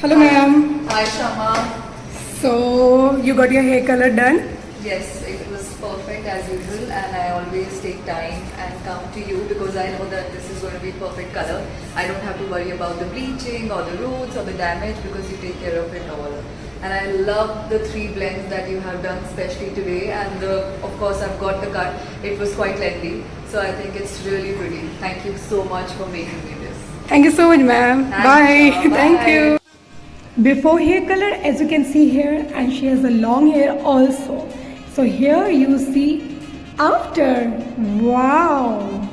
Hello, ma'am. Hi, Shama. So, you got your hair color done? Yes, it was perfect as usual, and I always take time and come to you because I know that this is going to be perfect color. I don't have to worry about the bleaching or the roots or the damage because you take care of it all. And I love the 3 blends that you have done, especially today. And of course, I've got the cut. It was quite lengthy, so I think it's really pretty. Thank you so much for making me this. Thank you so much, ma'am. Thank Bye. you, Shama. Thank Bye. you. Before hair color, as you can see here, and she has a long hair also. So here you see after. Wow.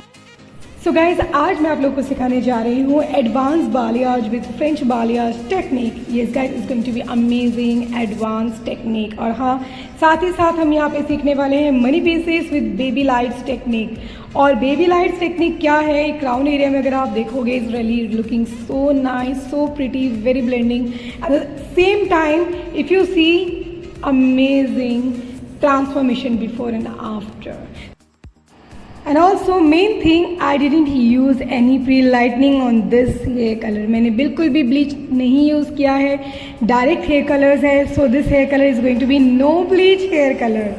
So guys आज मैं आप लोग को सिखाने जा रही हूँ advance balayage with French balayage technique. Yes guys is going to be amazing advance technique. और हाँ, साथ ही साथ हम यहाँ पे सीखने वाले हैं money pieces with baby lights technique. और बेबी लाइट्स टेक्निक क्या है, क्राउन एरिया में अगर आप देखोगे is really looking so nice, so pretty, very blending at the same time if you see amazing transformation before and after. And also main thing, I didn't use any pre-lightening on this hair color. मैंने बिल्कुल भी bleach नहीं use किया है, direct hair colors है, so this hair color is going to be no bleach hair color.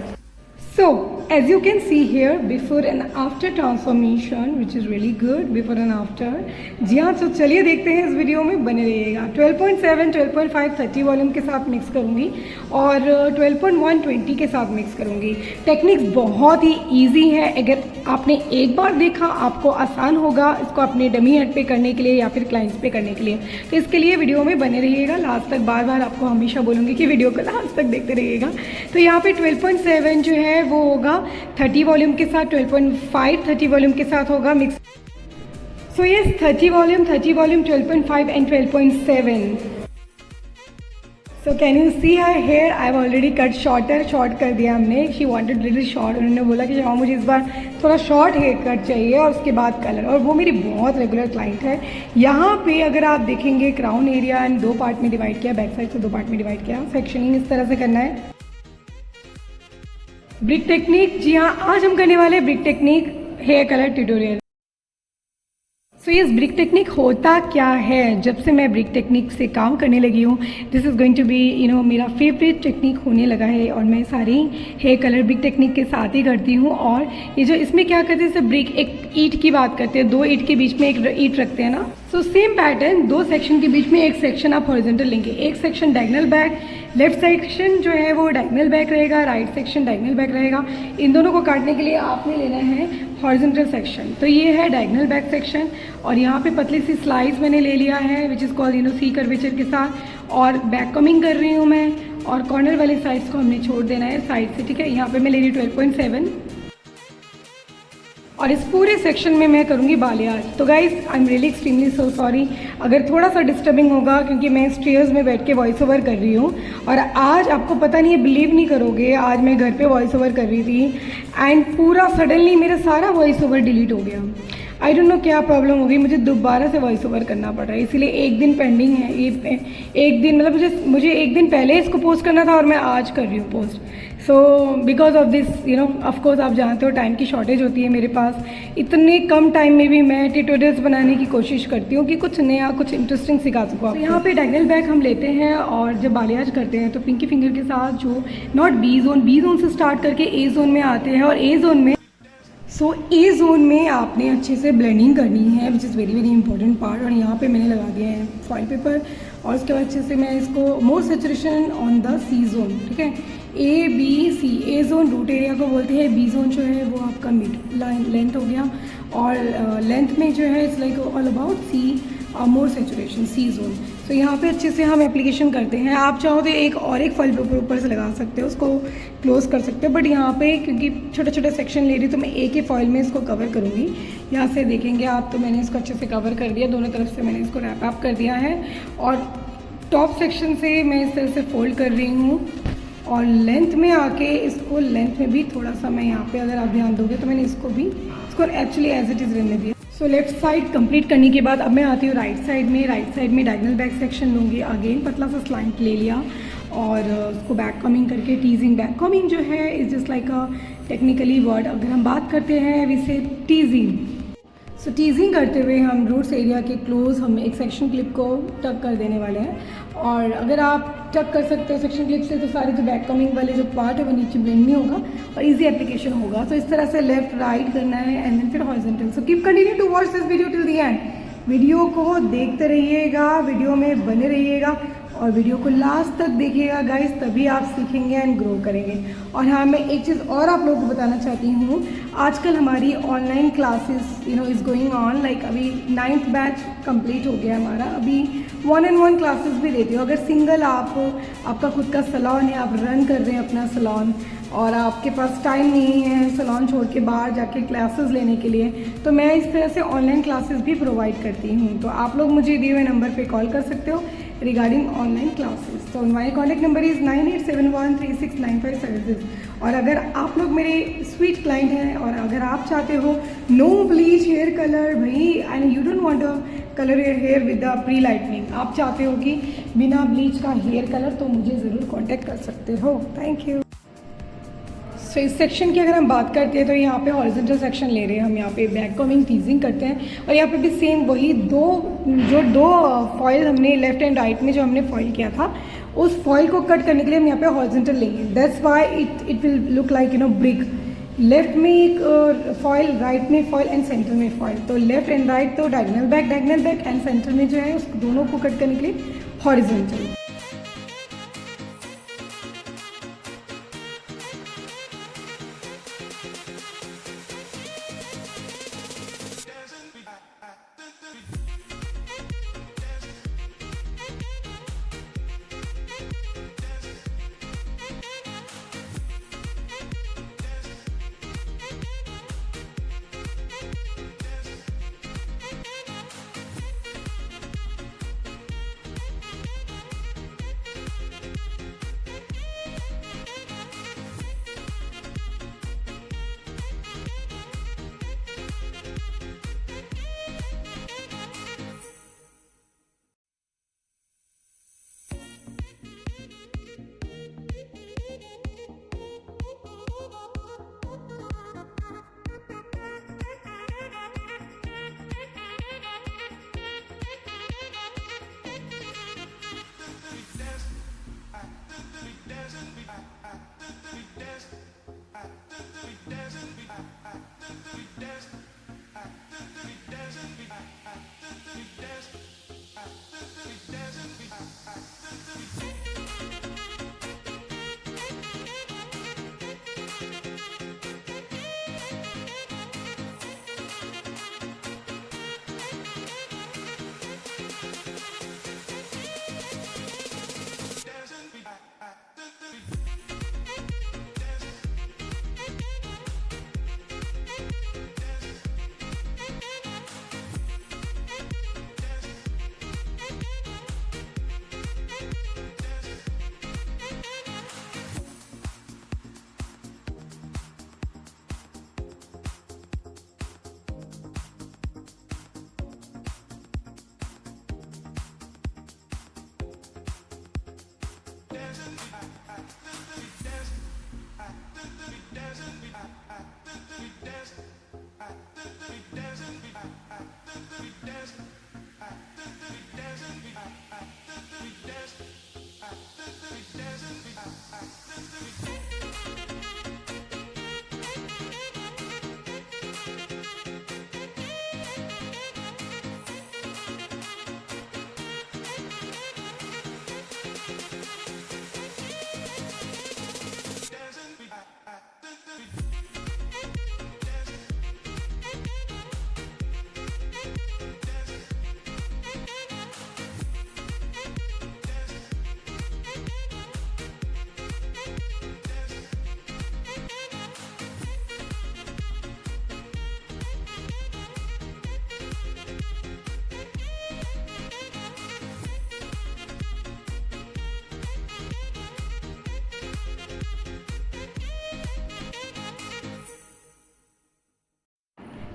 So as you can see here, before and after transformation, which is really good, before and after. जी हाँ, तो चलिए देखते हैं, इस video में बने रहिएगा। 12.7, 12.5 30 वॉल्यूम के साथ मिक्स करूँगी और 12.1 20 के साथ मिक्स करूँगी। टेक्निक्स बहुत ही ईजी है, अगर आपने एक बार देखा आपको आसान होगा इसको अपने डमी हेड पे करने के लिए या फिर क्लाइंट्स पे करने के लिए। तो इसके लिए वीडियो में बने रहिएगा लास्ट तक। बार बार आपको हमेशा बोलूँगी कि वीडियो को लास्ट तक देखते रहिएगा। तो यहाँ पे 12.7 जो है वो होगा 30 वॉल्यूम के साथ, 12.5 30 वॉल्यूम के साथ होगा mix. So yes, 30 volume 12.5 and 12.7। So can you see her hair, I have already cut short कर दिया हमने। शी वांटेड लिटिल शॉर्ट, उन्होंने बोला कि हाँ मुझे इस बार थोड़ा शॉर्ट हेयर कट चाहिए और उसके बाद कलर, और वो मेरी बहुत रेगुलर क्लाइंट है। यहाँ पे अगर आप देखेंगे क्राउन एरिया एंड 2 पार्ट में डिवाइड किया, बैक साइड से 2 पार्ट में डिवाइड किया। सेक्शनिंग इस तरह से करना है। ब्रिक टेक्निक, जी हाँ, आज हम करने वाले brick technique hair colour tutorial. So ये ब्रिक टेक्निक होता क्या है, जब से मैं ब्रिक टेक्निक से काम करने लगी हूँ, this is going to be मेरा फेवरेट टेक्निक होने लगा है। और मैं सारी हेयर कलर ब्रिक टेक्निक के साथ ही करती हूँ। और ये जो इसमें क्या करते हैं, जैसे ब्रिक एक ईंट की बात करते हैं, 2 ईंट के बीच में एक ईंट रखते हैं ना। सो सेम पैटर्न, 2 सेक्शन के बीच में एक सेक्शन आप हॉरिजॉन्टल लेंगे, एक section diagonal back, left section जो है वो डायगोनल बैक रहेगा, राइट सेक्शन डायगोनल बैक रहेगा। इन दोनों को काटने के लिए आपने लेना है हॉरिजॉन्टल सेक्शन। तो ये है डायगोनल बैक सेक्शन और यहाँ पे पतली सी स्लाइस मैंने ले लिया है which is called C curvature के साथ। और बैक कमिंग कर रही हूँ मैं, और कॉर्नर वाले साइड्स को हमने छोड़ देना है साइड से, ठीक है। यहाँ पे मैं ले रही हूँ 12.7 और इस पूरे सेक्शन में मैं करूँगी बालियाज। तो guys I am really extremely so sorry अगर थोड़ा सा डिस्टर्बिंग होगा, क्योंकि मैं स्टेयर्स में बैठ के वॉइस ओवर कर रही हूँ। और आज आपको पता नहीं है, बिलीव नहीं करोगे, आज मैं घर पे वॉइस ओवर कर रही थी एंड पूरा सडनली मेरा सारा वॉइस ओवर डिलीट हो गया। आई डोंट नो क्या प्रॉब्लम होगी, मुझे दोबारा से वॉइस ओवर करना पड़ रहा है। इसीलिए एक दिन पेंडिंग है, ये एक दिन मतलब मुझे एक दिन पहले इसको पोस्ट करना था और मैं आज कर रही हूँ post. So because of this of course आप जानते हो टाइम की शॉर्टेज होती है मेरे पास। इतने कम टाइम में भी मैं ट्यूटोरियल्स बनाने की कोशिश करती हूँ कि कुछ नया, कुछ इंटरेस्टिंग सिखा सकूँ। तो यहाँ पे डायगोनल बैक हम लेते हैं और जब बालियाज करते हैं तो पिंकी फिंगर के साथ जो नॉट बी जोन से स्टार्ट करके ए जोन में आते हैं। और ए जोन में ए जोन में आपने अच्छे से ब्लेंडिंग करनी है which is very very important part. और यहाँ पे मैंने लगा दिया है फॉइल पेपर और उसके बाद अच्छे से मैं इसको more saturation on the C zone, ठीक है। A B C, A zone root area को बोलते हैं, बी जोन जो है वो आपका मिड लेंथ हो गया, और लेंथ में जो है it's like all about C more saturation, C zone. तो यहाँ पे अच्छे से हम एप्लीकेशन करते हैं। आप चाहो तो एक फॉइल पेपर ऊपर से लगा सकते हो, उसको क्लोज कर सकते हो, बट यहाँ पे क्योंकि छोटे छोटे सेक्शन ले रही हूँ तो मैं एक ही फॉइल में इसको कवर करूँगी। यहाँ से देखेंगे आप, तो मैंने इसको अच्छे से कवर कर दिया, दोनों तरफ से मैंने इसको रैप अप कर दिया है। और टॉप सेक्शन से मैं इस तरह से फोल्ड कर रही हूँ और लेंथ में आके इसको, लेंथ में भी थोड़ा सा मैं यहाँ पे अगर आप ध्यान दोगे तो मैंने इसको एक्चुअली एज इट इज़ रहने दिया। सो लेफ्ट साइड कंप्लीट करने के बाद अब मैं आती हूँ राइट साइड में डायगोनल बैक सेक्शन लूँगी। अगेन पतला सा स्लाइंट ले लिया और उसको बैक कमिंग करके, टीजिंग। बैक कमिंग जो है is just like a technically word, अगर हम बात करते हैं वी से टीजिंग। सो टीजिंग करते हुए हम रूट्स एरिया के क्लोज हम एक सेक्शन क्लिप को टक कर देने वाले हैं। और अगर आप टक कर सकते हो सेक्शन क्लिप से तो सारे जो बैक कमिंग वाले जो पार्ट है वो नीचे ब्लेंड नहीं होगा और इजी एप्लीकेशन होगा। तो इस तरह से लेफ्ट राइट करना है एंड देन फिर horizontal. So keep continue to watch this video till the end. Video को देखते रहिएगा, वीडियो में बने रहिएगा और वीडियो को लास्ट तक देखिएगा गाइस, तभी आप सीखेंगे एंड ग्रो करेंगे। और हाँ, मैं एक चीज़ और आप लोगों को बताना चाहती हूँ, आजकल हमारी online classes is going on. Like अभी 9th बैच कंप्लीट हो गया हमारा, अभी 1-on-1 क्लासेस भी देती हूँ। अगर सिंगल आपका खुद का सैलून है, आप रन कर रहे हैं अपना सैलून और आपके पास टाइम नहीं है सैलून छोड़ के बाहर जाके क्लासेस लेने के लिए, तो मैं इस तरह से ऑनलाइन क्लासेस भी प्रोवाइड करती हूँ। तो आप लोग मुझे दिए हुए नंबर पे कॉल कर सकते हो रिगार्डिंग ऑनलाइन क्लासेस। तो माई कॉन्टैक्ट नंबर इज़ 9871369576। और अगर आप लोग मेरे स्वीट क्लाइंट हैं और अगर आप चाहते हो नो ब्लीच हेयर कलर, भाई and you don't want a colour your here with the pre lightning, आप चाहते हो कि बिना ब्लीच का हेयर कलर, तो मुझे ज़रूर कॉन्टैक्ट कर सकते हो। Thank you. सो इस सेक्शन की अगर हम बात करते हैं तो यहाँ पे हॉरिजॉन्टल सेक्शन ले रहे हैं हम, यहाँ पे बैक कमिंग टीजिंग करते हैं। और यहाँ पे भी सेम वही दो फॉइल हमने लेफ्ट एंड राइट में जो हमने फॉइल किया था, उस फॉइल को कट करने के लिए हम यहाँ पे हॉरिजॉन्टल लेंगे। That's why it will look like brick. Left में एक फॉइल, राइट में फॉइल एंड सेंटर में फॉइल। तो लेफ्ट एंड राइट तो डायगोनल बैक एंड सेंटर में जो है उस दोनों को कट करने के लिए हॉरिजॉन्टल।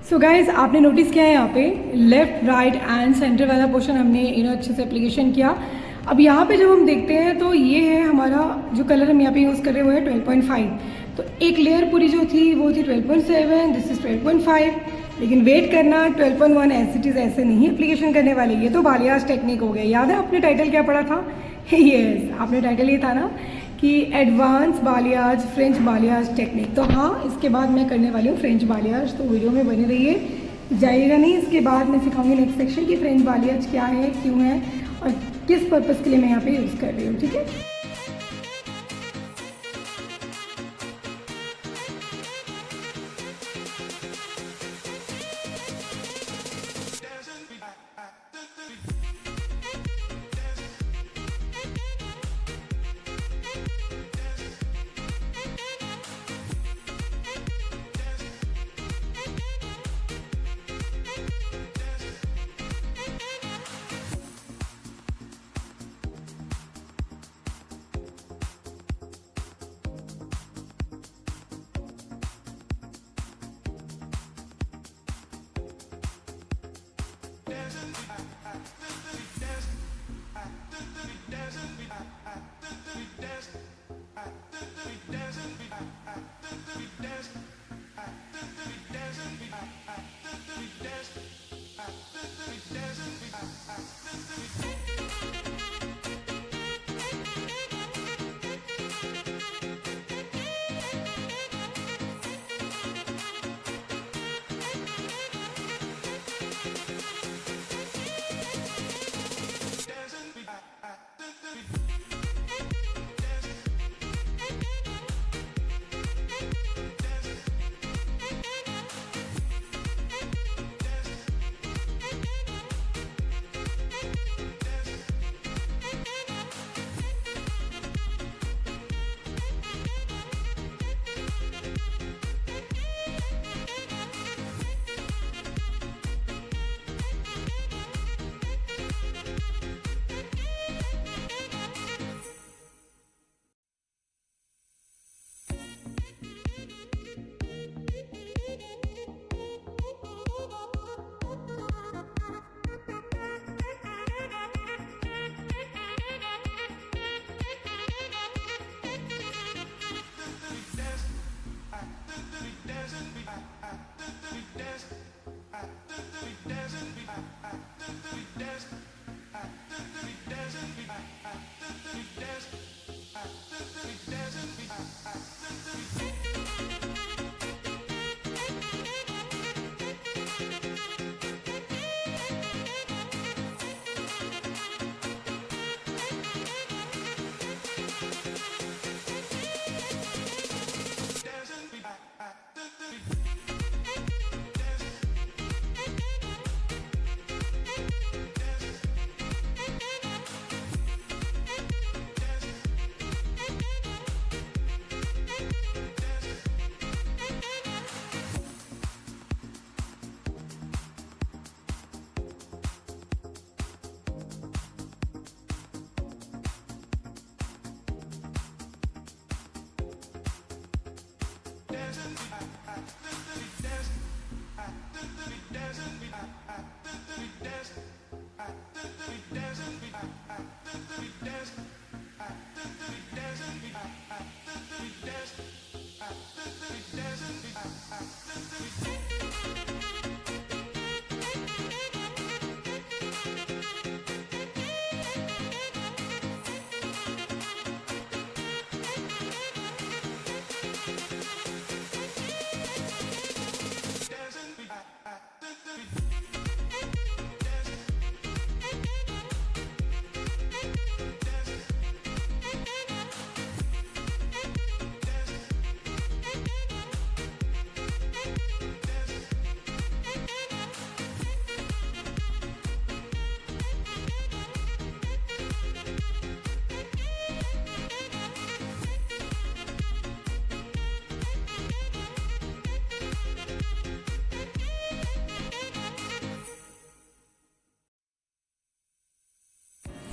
सो गाइज आपने नोटिस किया है यहाँ पे लेफ्ट राइट एंड सेंटर वाला पोर्शन हमने अच्छे से एप्लीकेशन किया। अब यहाँ पे जब हम देखते हैं तो ये है हमारा जो कलर हम यहाँ पे यूज़ कर रहे हैं वो है 12.5। तो एक लेयर पूरी जो थी वो थी 12.7, दिस इज 12.5, लेकिन वेट करना 12.1 एज इट इज़ ऐसे नहीं एप्लीकेशन करने वाले। ये तो बालियाज टेक्निक हो गया। याद है आपने टाइटल क्या पढ़ा था? यस, आपने टाइटल ये था ना कि एडवांस बालियाज फ्रेंच बालियाज टेक्निक। तो हाँ, इसके बाद मैं करने वाली हूँ फ्रेंच बालियाज, तो वीडियो में बने रहिए, जाइएगा नहीं। इसके बाद मैं सिखाऊंगी नेक्स्ट सेक्शन की फ्रेंच बालियाज क्या है, क्यों है और किस पर्पज़ के लिए मैं यहाँ पे यूज़ कर रही हूँ। ठीक है,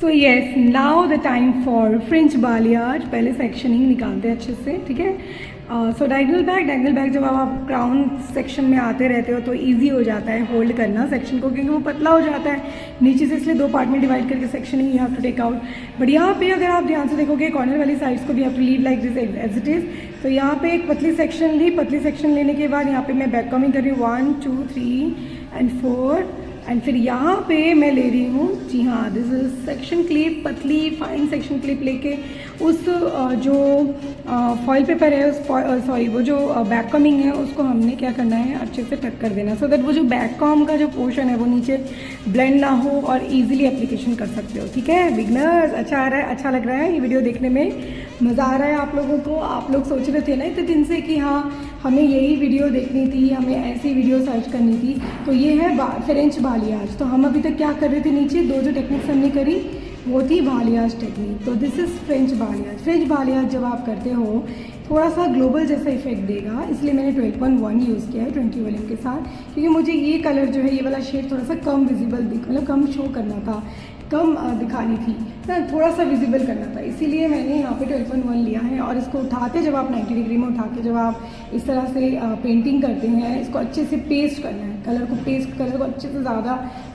so yes, now the time for French balayage. पहले सेक्शनिंग निकालते हैं अच्छे से, ठीक है। सो डायगोनल बैग जब आप क्राउन सेक्शन में आते रहते हो तो इजी हो जाता है होल्ड करना सेक्शन को, क्योंकि वो पतला हो जाता है नीचे से, इसलिए 2 पार्ट में डिवाइड करके सेक्शन ही you have to take out. But यहाँ पे अगर आप ध्यान से देखोगे कॉर्नर वाली साइड्स को भी have to leave like this as it is. तो यहाँ पे एक पतली सेक्शन ली, पतली सेक्शन लेने के बाद यहाँ पे मैं बैक कमिंग कर रही हूँ 1 2 3 एंड 4 एंड फिर यहाँ पे मैं ले रही हूँ, जी हाँ, दिस इज सेक्शन क्लिप, पतली फाइन सेक्शन क्लिप लेके उस जो फॉइल पेपर है, उस सॉरी वो जो बैक कमिंग है उसको हमने क्या करना है, अच्छे से टक कर देना, सो दैट वो जो बैक कॉम का जो पोर्शन है वो नीचे ब्लेंड ना हो और इजीली एप्लीकेशन कर सकते हो। ठीक है बिगनर्स, अच्छा आ रहा है, अच्छा लग रहा है ये वीडियो देखने में, मज़ा आ रहा है आप लोगों को? आप लोग सोच रहे थे ना इतने दिन से कि हाँ हमें यही वीडियो देखनी थी, हमें ऐसी वीडियो सर्च करनी थी। तो ये है फ्रेंच बालियाज। तो हम अभी तक क्या कर रहे थे, नीचे 2 जो टेक्निक्स हमने करी वो थी बालियाज टेक्निक। तो this is French balayage. French बालियाज जब आप करते हो थोड़ा सा ग्लोबल जैसा इफेक्ट देगा, इसलिए मैंने 12.1 यूज़ किया है 20 वॉल्यूम के साथ, क्योंकि मुझे ये कलर जो है, ये वाला शेड थोड़ा सा कम विजिबल मतलब कम शो करना था, कम दिखानी थी ना, थोड़ा सा विजिबल करना था, इसीलिए मैंने यहाँ पे 12.1 लिया है। और इसको उठाते जब आप 90 डिग्री में उठा के जब आप इस तरह से पेंटिंग करते हैं, इसको अच्छे से पेस्ट करना है, कलर को अच्छे से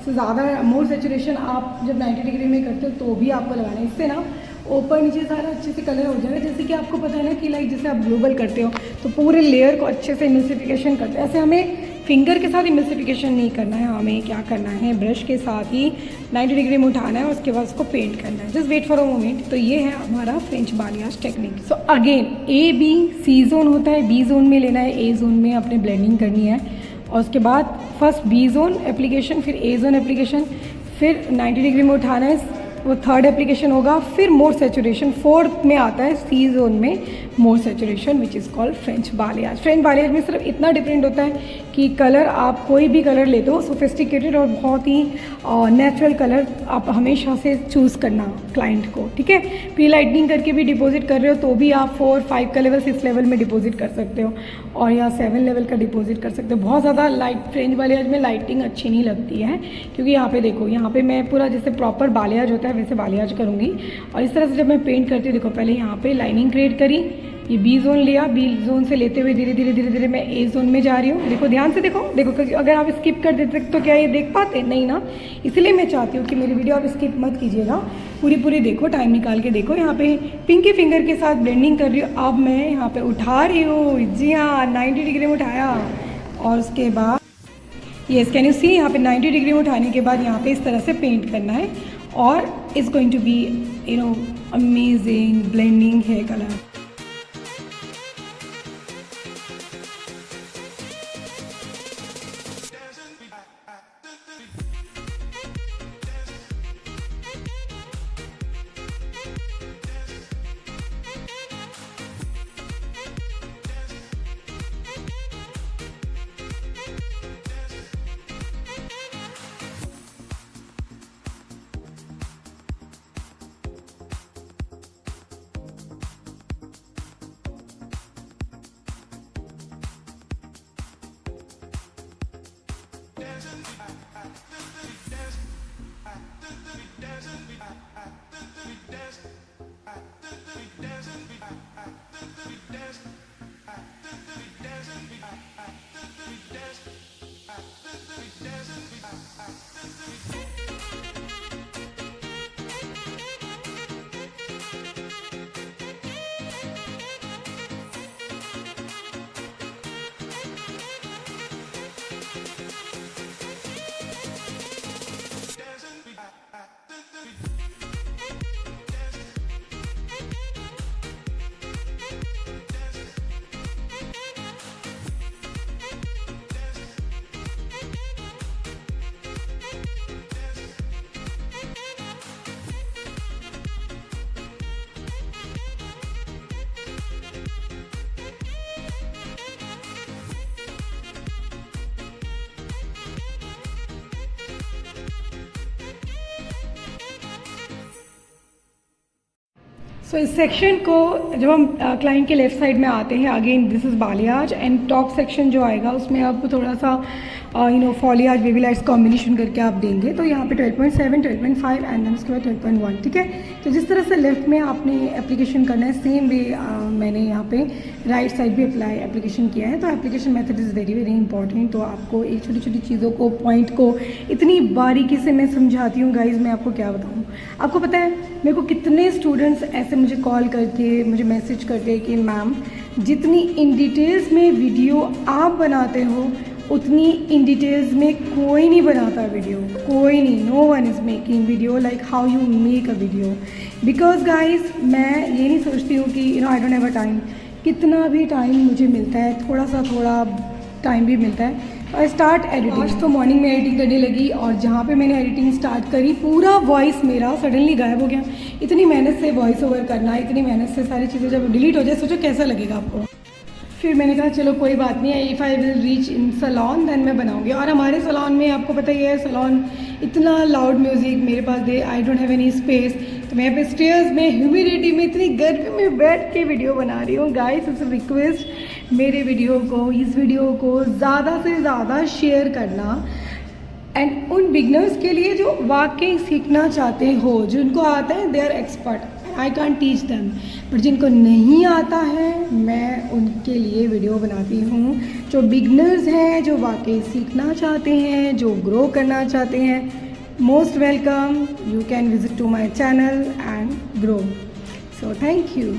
ज़्यादा मोर सेचुरेशन आप जब 90 डिग्री में करते हो तो भी आपको लगाना है, इससे ना ऊपर नीचे सारा अच्छे से कलर हो जाएगा। जैसे कि आपको पता है ना कि लाइक जैसे आप ग्लोबल करते हो तो पूरे लेयर को अच्छे से इमल्सिफिकेशन करते हैं, ऐसे हमें फिंगर के साथ इमल्सिफिकेशन नहीं करना है, हमें क्या करना है ब्रश के साथ ही 90 डिग्री में उठाना है और उसके बाद उसको पेंट करना है। Just wait for a moment. तो ये है हमारा French balayage technique. So again A-B-C zone होता है, B जोन में लेना है, A जोन में अपने ब्लेंडिंग करनी है और उसके बाद फर्स्ट B जोन एप्लीकेशन, फिर A जोन एप्लीकेशन, फिर 90 डिग्री में उठाना है, वो थर्ड एप्लीकेशन होगा, फिर मोर सेचुरेशन, फोर्थ में आता है C जोन में more saturation which is called French balayage. French balayage में सिर्फ इतना डिफरेंट होता है कि कलर आप कोई भी कलर ले दो, सोफिस्टिकेटेड और बहुत ही नेचुरल कलर आप हमेशा से चूज़ करना क्लाइंट को। ठीक है, प्री लाइटनिंग करके भी डिपॉजिट कर रहे हो तो भी आप 4, 5 का लेवल, 6 लेवल में डिपॉजिट कर सकते हो और या 7 लेवल का डिपॉजिट कर सकते हो। बहुत ज़्यादा लाइट फ्रेंच बालियाज में लाइटिंग अच्छी नहीं लगती है, क्योंकि यहाँ पे देखो, यहाँ पे मैं पूरा जैसे प्रॉपर बालियाज होता है वैसे बालियाज करूँगी। और इस तरह से जब मैं पेंट करती हूँ, देखो पहले यहाँ पे लाइनिंग क्रिएट करी, ये B जोन लिया, B जोन से लेते हुए धीरे धीरे मैं A जोन में जा रही हूँ। देखो ध्यान से देखो, अगर आप स्किप कर देते तो क्या ये देख पाते? नहीं ना, इसलिए मैं चाहती हूँ कि मेरी वीडियो आप स्किप मत कीजिएगा, पूरी देखो, टाइम निकाल के देखो। यहाँ पे पिंकी फिंगर के साथ ब्लेंडिंग कर रही हूँ। अब मैं यहाँ पे उठा रही हूँ, जी हाँ 90 डिग्री में उठाया और उसके बाद येस कैन यू सी, यहाँ पे 90 डिग्री में उठाने के बाद यहाँ पे इस तरह से पेंट करना है और it's going to be amazing blending है कलर। सो इस सेक्शन को जब हम क्लाइंट के लेफ्ट साइड में आते हैं, again this is balayage and top section जो आएगा उसमें अब थोड़ा सा फॉलियाज बेबी लाइट्स कॉम्बिनेशन करके आप देंगे तो यहाँ पे 12.7, 12.5 एंड देन उसके बाद 12.1, ठीक है। तो जिस तरह से लेफ्ट में आपने एप्लीकेशन करना है सेम वे मैंने यहाँ पे राइट साइड भी एप्लीकेशन किया है। तो application method is very very important. तो आपको एक छोटी छोटी चीज़ों को, पॉइंट को इतनी बारीकी से मैं समझाती हूँ गाइज, मैं आपको क्या बताऊँ। आपको पता है मेरे को कितने स्टूडेंट्स ऐसे मुझे कॉल करके मुझे मैसेज करते हैं कि मैम जितनी इन डिटेल्स में वीडियो आप बनाते हो उतनी इन डिटेल्स में कोई नहीं बनाता वीडियो, कोई नहीं, no one is making video like how you make a video. Because guys मैं ये नहीं सोचती हूँ कि I don't have a time, कितना भी टाइम मुझे मिलता है, थोड़ा टाइम भी मिलता है, आई स्टार्ट एडिटिंग। आज तो मॉर्निंग में एडिटिंग करने लगी और जहाँ पे मैंने एडिटिंग स्टार्ट करी पूरा वॉइस मेरा सडनली गायब हो गया। इतनी मेहनत से वॉइस ओवर करना, इतनी मेहनत से सारी चीज़ें जब डिलीट हो जाए सोचो कैसा लगेगा आपको। फिर मैंने कहा चलो कोई बात नहीं है, if I will reach in salon then मैं बनाऊंगी। और हमारे सलोन में आपको पता ही है सलोन इतना लाउड म्यूज़िक मेरे पास दे, I don't have any space. तो मैं यहाँ पे स्टेयर्स में ह्यूमिडिटी में इतनी गर्मी में बैठ के वीडियो बना रही हूँ। गाइस इट्स रिक्वेस्ट मेरे वीडियो को, इस वीडियो को ज़्यादा से ज़्यादा शेयर करना एंड उन बिगनर्स के लिए जो वाकई सीखना चाहते हो, जिनको आता है they are expert, I can teach them, but जिनको नहीं आता है मैं उनके लिए वीडियो बनाती हूँ। जो बिगनर्स हैं, जो वाकई सीखना चाहते हैं, जो ग्रो करना चाहते हैं, most welcome, you can visit to my channel and grow. So thank you.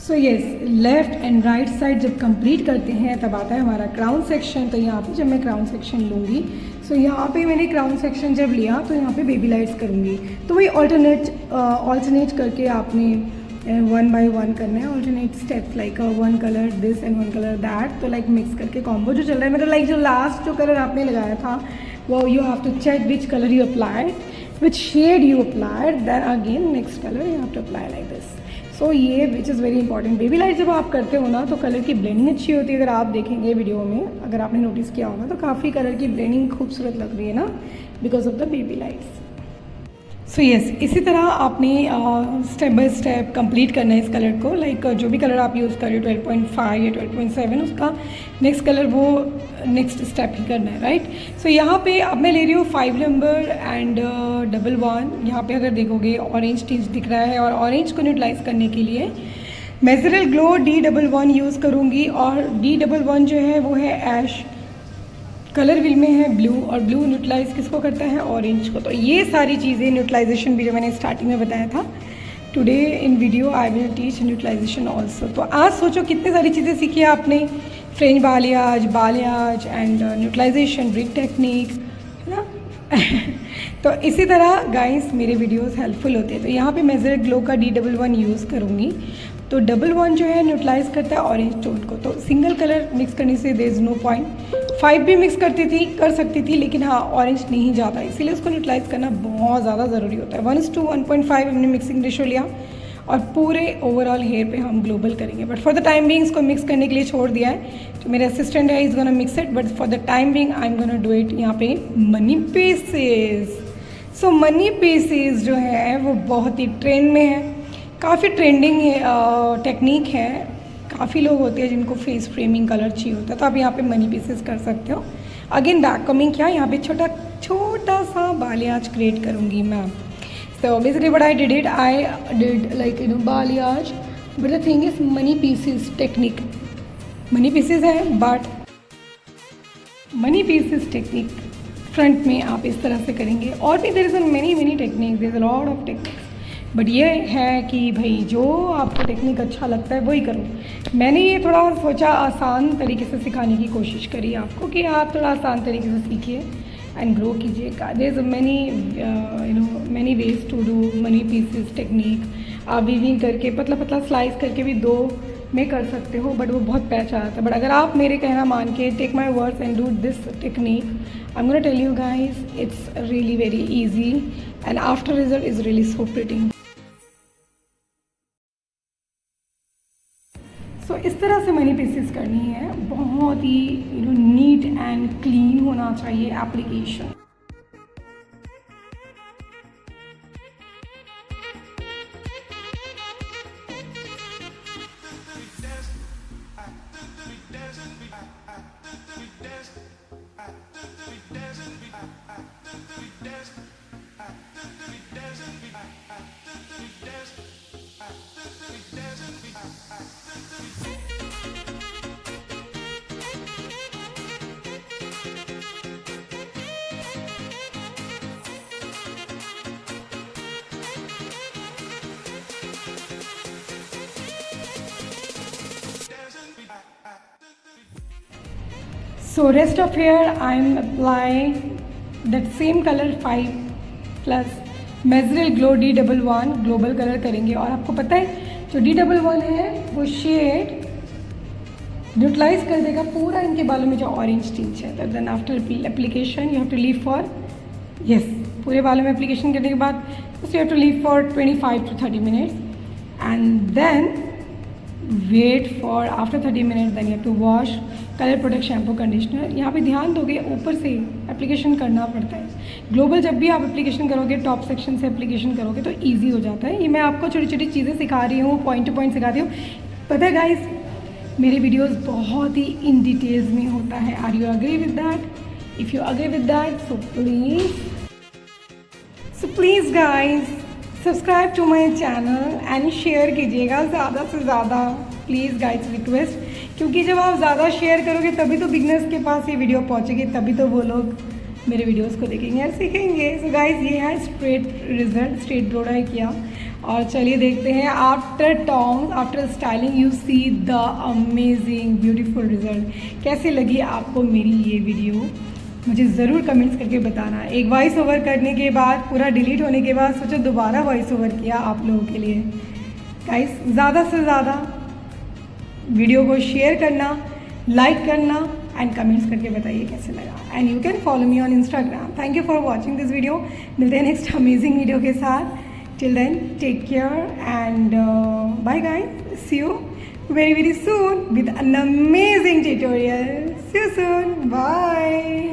So yes, left and right side जब कंप्लीट करते हैं तब आता है हमारा क्राउन सेक्शन। तो यहाँ पे जब मैं क्राउन सेक्शन लूँगी, सो यहाँ पे मैंने क्राउन सेक्शन जब लिया तो यहाँ पे बेबी लाइट्स करूँगी। तो वही ऑल्टरनेट करके आपने 1 by 1 करना है, alternate steps like one colour this and one colour that. तो लाइक मिक्स करके कॉम्बो जो चल रहा है मतलब लाइक जो लास्ट जो कलर आपने लगाया था वो you have to check which colour you applied, which shade you applied, then again next colour you have to apply like this. So ये which is very important. Baby light जब आप करते हो ना तो कलर की ब्लेंडिंग अच्छी होती है। अगर आप देखेंगे वीडियो में, अगर आपने नोटिस किया होगा तो काफ़ी कलर की ब्लेंडिंग खूबसूरत लग रही है ना, because of the baby lights. So yes, इसी तरह आपने स्टेप बाय स्टेप कंप्लीट करना है इस कलर को। लाइक जो भी कलर आप यूज़ कर रहे हो 12.5 या 12.7, उसका नेक्स्ट कलर वो नेक्स्ट स्टेप ही करना है, राइट। सो यहाँ पे अब मैं ले रही हूँ 5 नंबर एंड 11। यहाँ पे अगर देखोगे ऑरेंज टिंच दिख रहा है, और ऑरेंज को न्यूट्रलाइज करने के लिए मेजरल ग्लो D11 यूज़ करूँगी। और D11 जो है वो है ऐश कलर व्हील में है ब्लू, और ब्लू न्यूट्रलाइज किसको करता है, ऑरेंज को। तो ये सारी चीज़ें न्यूट्रलाइजेशन भी जो मैंने स्टार्टिंग में बताया था, today in video I will teach neutralisation also. तो आज सोचो कितनी सारी चीज़ें सीखी है आपने, French balayage and neutralisation, brick technique, है ना। तो इसी तरह गाइस मेरे वीडियोस हेल्पफुल होते हैं। तो यहाँ पे मेजर ग्लो का D11 यूज़ करूँगी। तो 11 जो है न्यूट्रलाइज करता है ऑरेंज टोन को। तो सिंगल कलर मिक्स करने से देयर इज़ नो पॉइंट। 5 भी मिक्स कर सकती थी, लेकिन हाँ ऑरेंज नहीं जाता, इसीलिए उसको न्यूट्रलाइज करना बहुत ज़्यादा ज़रूरी होता है। 1:1.5 हमने मिक्सिंग रेशो लिया, और पूरे ओवरऑल हेयर पे हम ग्लोबल करेंगे। But for the time being इसको मिक्स करने के लिए छोड़ दिया है, तो मेरे असिस्टेंट है is gonna mix it, but for the time being I am gonna do it यहाँ पे मनी पीसेस। सो मनी पीसेस जो है वो बहुत ही ट्रेंड में है, काफ़ी ट्रेंडिंग है, टेक्निक है। काफ़ी लोग होते हैं जिनको फेस फ्रेमिंग कलर चाहिए होता है, तो आप यहाँ पे मनी पीसेस कर सकते हो। अगेन बैक कमिंग क्या, यहाँ पे छोटा सा बालियाज क्रिएट करूँगी मैं। So basically what I did like balayage, but the thing is money pieces technique, money pieces है but money pieces technique front में आप इस तरह से करेंगे। और भी there is many technique, there is a lot of techniques, but ये है कि भाई जो आपको टेक्निक अच्छा लगता है वही करो। मैंने ये थोड़ा सोचा आसान तरीके से सिखाने की कोशिश करी आपको, कि आप थोड़ा आसान तरीके से सीखिए एंड ग्रो कीजिएगा। There is many ways to do money pieces technique. आप वीविंग करके पतला पतला स्लाइस करके भी 2 में कर सकते हो, बट वो बहुत पैच आता है। बट अगर आप मेरे कहना मान के take my words and do this technique, I am gonna tell you guys it's really very easy and after result is really so pretty. सो इस तरह से मनी पीसेस करनी है, बहुत ही नीट एंड क्लीन होना चाहिए application. So rest of hair I am applying that same color 5 plus Mezzrel Glow D11 global colour करेंगे। और आपको पता है जो D11 है वो शेड न्यूट्रलाइज कर देगा पूरा इनके बालों में जो ऑरेंज टिंच है। Then after application you have to leave for पूरे बालों में एप्लीकेशन करने के बाद you have to leave for 25 to 30 minutes and then wait for after 30 minutes then you have to wash colour product shampoo conditioner. यहाँ पे ध्यान दोगे ऊपर से एप्लीकेशन करना पड़ता है। ग्लोबल जब भी आप एप्लीकेशन करोगे टॉप सेक्शन से एप्लीकेशन करोगे तो ईजी हो जाता है। ये मैं आपको छोटी छोटी चीज़ें सिखा रही हूँ, पॉइंट टू पॉइंट सिखा रही हूँ। पता है गाइस मेरे वीडियोस बहुत ही इन डिटेल्स में होता है। Are you agree with that? If you agree with that so please guys subscribe to my channel and share कीजिएगा ज़्यादा से ज़्यादा, प्लीज़ गाइस रिक्वेस्ट, क्योंकि जब आप ज़्यादा शेयर करोगे तभी तो बिगनर्स के पास ये वीडियो पहुँचेगी, तभी तो वो लोग मेरे वीडियोस को देखेंगे और सीखेंगे। सो गाइस ये है स्ट्रेट रिजल्ट, स्ट्रेट ब्रोडाई किया। और चलिए देखते हैं after tong after styling you see the amazing beautiful result. कैसे लगी आपको मेरी ये वीडियो मुझे ज़रूर कमेंट्स करके बताना। एक वॉइस ओवर करने के बाद पूरा डिलीट होने के बाद सोचो दोबारा वॉइस ओवर किया आप लोगों के लिए। गाइस ज़्यादा से ज़्यादा वीडियो को शेयर करना, लाइक करना एंड कमेंट्स करके बताइए कैसे लगा। And you can follow me on Instagram. Thank you for watching this video. मिलते हैं नेक्स्ट अमेजिंग वीडियो के साथ। Till then take care and bye guys, see you very soon with an amazing tutorial. See you soon. Bye.